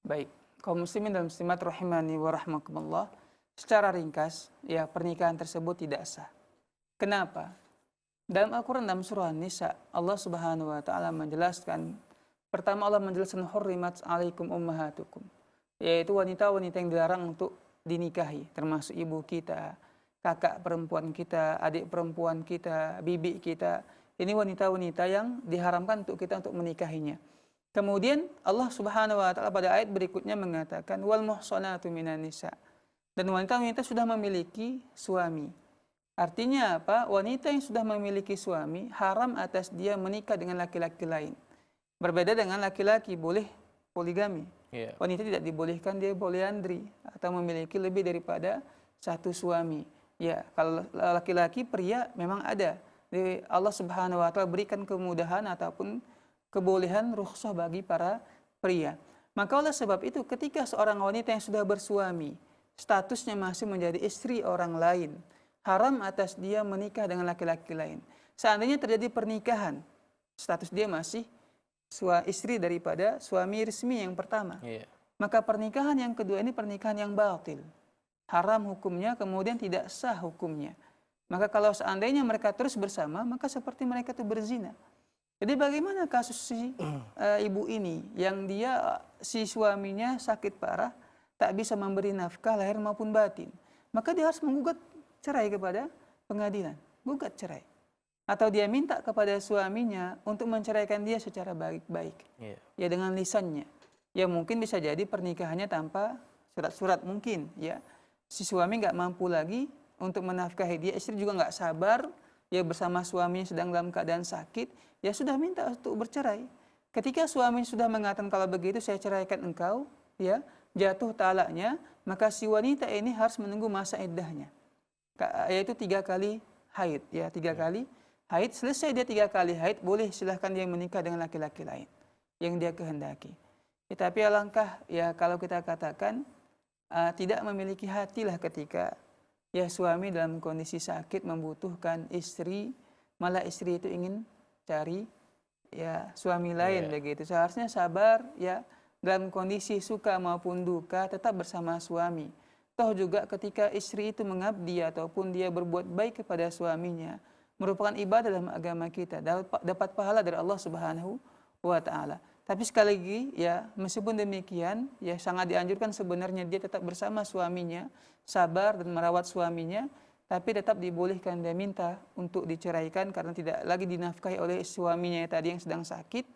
Baik, kaum muslimin dan muslimat rahimani wa rahmakumullah. Secara ringkas, ya pernikahan tersebut tidak sah. Kenapa? Dalam Al-Quran dalam surah An-Nisa, Allah Subhanahu wa taala menjelaskan, pertama Allah menjelaskan hurrimat alaikum ummahatukum, yaitu wanita-wanita yang dilarang untuk dinikahi, termasuk ibu kita, kakak perempuan kita, adik perempuan kita, bibi kita. Ini wanita-wanita yang diharamkan untuk kita untuk menikahinya. Kemudian Allah Subhanahu wa taala pada ayat berikutnya mengatakan wal muhsanatu minan nisa. Dan wanita-wanita sudah memiliki suami. Artinya apa? Wanita yang sudah memiliki suami haram atas dia menikah dengan laki-laki lain. Berbeda dengan laki-laki boleh poligami. Wanita tidak dibolehkan dia poliandri atau memiliki lebih daripada satu suami. Ya, kalau laki-laki pria memang ada. Jadi Allah Subhanahu wa taala berikan kemudahan ataupun kebolehan rukhsah bagi para pria. Maka oleh sebab itu ketika seorang wanita yang sudah bersuami, statusnya masih menjadi istri orang lain, haram atas dia menikah dengan laki-laki lain. Seandainya terjadi pernikahan, status dia masih istri daripada suami resmi yang pertama. Maka pernikahan yang kedua ini pernikahan yang batil. Haram hukumnya, kemudian tidak sah hukumnya. Maka kalau seandainya mereka terus bersama, maka seperti mereka itu berzina. Jadi bagaimana kasus si ibu ini yang dia si suaminya sakit parah, tak bisa memberi nafkah lahir maupun batin. Maka dia harus menggugat cerai kepada pengadilan, gugat cerai. Atau dia minta kepada suaminya untuk menceraikan dia secara baik-baik. Ya dengan lisannya. Ya mungkin bisa jadi pernikahannya tanpa surat-surat mungkin. Ya si suami nggak mampu lagi untuk menafkahi dia, istri juga nggak sabar. Ya bersama suaminya sedang dalam keadaan sakit, ya sudah minta untuk bercerai. Ketika suami sudah mengatakan kalau begitu saya ceraikan engkau, ya jatuh talaknya, maka si wanita ini harus menunggu masa iddahnya, yaitu 3 kali haid. Ya 3 kali haid, selesai dia 3 kali haid, boleh silahkan dia menikah dengan laki-laki lain yang dia kehendaki. Ya, tapi alangkah ya kalau kita katakan tidak memiliki hatilah ketika ya suami dalam kondisi sakit membutuhkan istri, malah istri itu ingin cari ya suami lain begitu. Seharusnya sabar ya dalam kondisi suka maupun duka tetap bersama suami. Toh juga ketika istri itu mengabdi ataupun dia berbuat baik kepada suaminya merupakan ibadah dalam agama kita, dapat pahala dari Allah Subhanahu wa taala. Tapi sekali lagi ya meskipun demikian ya sangat dianjurkan sebenarnya dia tetap bersama suaminya, sabar dan merawat suaminya, tapi tetap dibolehkan dia minta untuk diceraikan karena tidak lagi dinafkahi oleh suaminya tadi yang sedang sakit.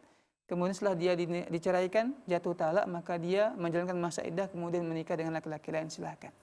Kemudian setelah dia diceraikan, jatuh talak, maka dia menjalankan masa iddah kemudian menikah dengan laki-laki lain, silakan.